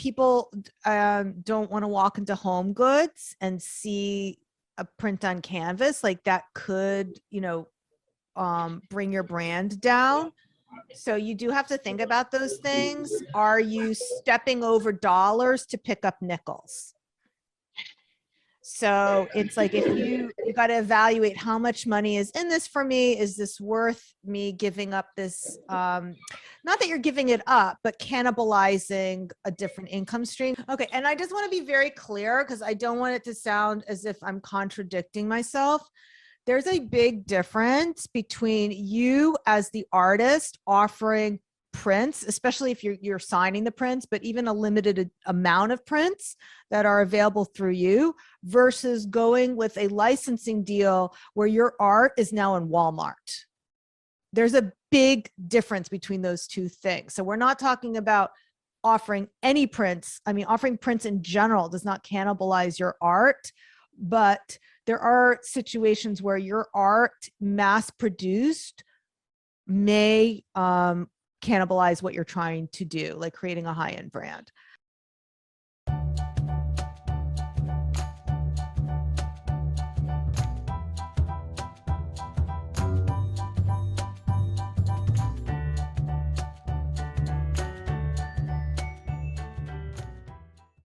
people don't want to walk into Home Goods and see a print on canvas, like that could, bring your brand down. So you do have to think about those things. Are you stepping over dollars to pick up nickels? So it's like, if you got to evaluate how much money is in this for me. Is this worth me giving up this? Not that you're giving it up, but cannibalizing a different income stream. Okay. And I just want to be very clear, because I don't want it to sound as if I'm contradicting myself. There's a big difference between you as the artist offering prints, especially if you're signing the prints, but even a limited amount of prints that are available through you, versus going with a licensing deal where your art is now in Walmart. There's a big difference between those two things. So we're not talking about offering any prints. I mean, offering prints in general does not cannibalize your art, but there are situations where your art, mass produced, may cannibalize what you're trying to do, like creating a high-end brand.